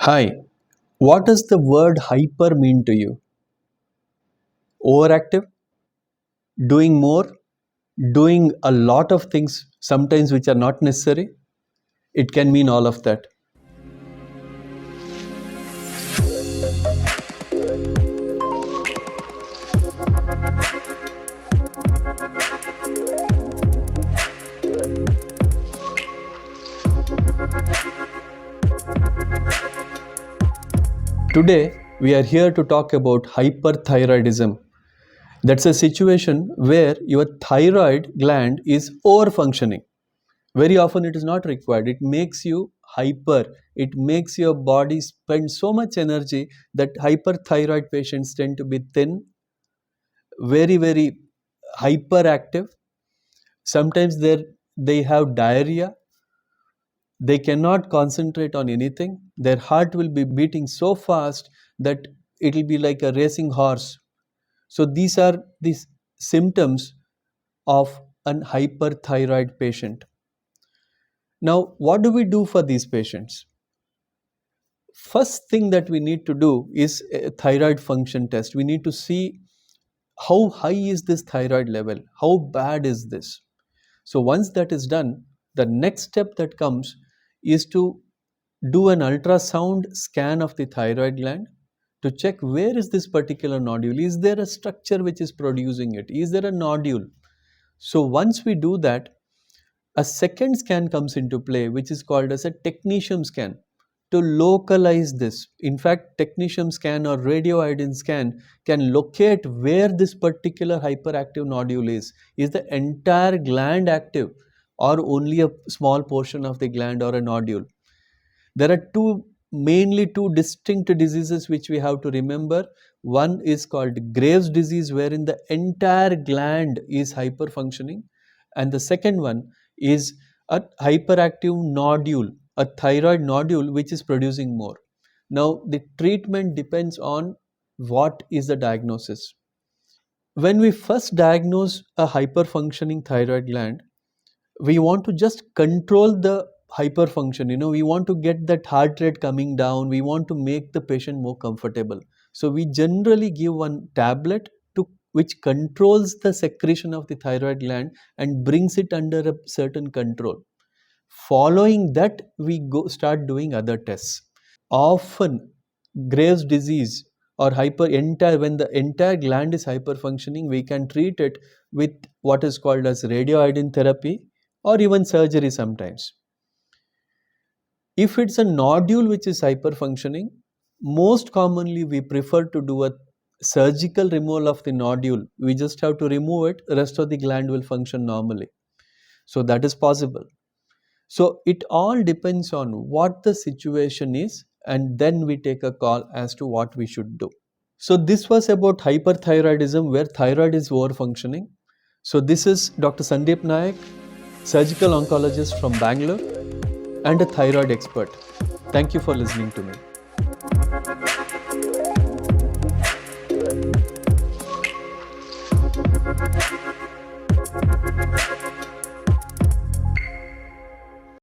Hi, what does the word hyper mean to you? Overactive, doing more, doing a lot of things sometimes which are not necessary? It can mean all of that. Today, we are here to talk about hyperthyroidism. That's a situation where your thyroid gland is overfunctioning. Very often, it is not required. It makes you hyper. It makes your body spend so much energy that hyperthyroid patients tend to be thin, very hyperactive. Sometimes they have diarrhea. They cannot concentrate on anything. Their heart will be beating so fast that it will be like a racing horse. So these are these symptoms of an hyperthyroid patient. Now, what do we do for these patients? First thing that we need to do is a thyroid function test. We need to see how high is this thyroid level, how bad is this. So once that is done, the next step that comes is to do an ultrasound scan of the thyroid gland to check where is this particular nodule. Is there a structure which is producing it? Is there a nodule? So once we do that, a second scan comes into play, which is called as a technetium scan, to localize this. In fact, technetium scan or radioiodine scan can locate where this particular hyperactive nodule is. Is the entire gland active or only a small portion of the gland or a nodule? There are mainly two distinct diseases which we have to remember. One is called Graves' disease, wherein the entire gland is hyperfunctioning, and the second one is a hyperactive nodule, a thyroid nodule which is producing more. Now, the treatment depends on what is the diagnosis. When we first diagnose a hyperfunctioning thyroid gland, we want to just control the hyperfunction. We want to get that heart rate coming down. We want to make the patient more comfortable. So we generally give one tablet which controls the secretion of the thyroid gland and brings it under a certain control. Following that, we start doing other tests. Often Graves' disease or when the entire gland is hyperfunctioning, we can treat it with what is called as radioiodine therapy or even surgery sometimes. If it's a nodule which is hyperfunctioning, most commonly we prefer to do a surgical removal of the nodule. We just have to remove it, the rest of the gland will function normally. So that is possible. So it all depends on what the situation is, and then we take a call as to what we should do. So this was about hyperthyroidism, where thyroid is overfunctioning. So this is Dr. Sandeep Nayak, surgical oncologist from Bangalore and a thyroid expert. Thank you for listening to me.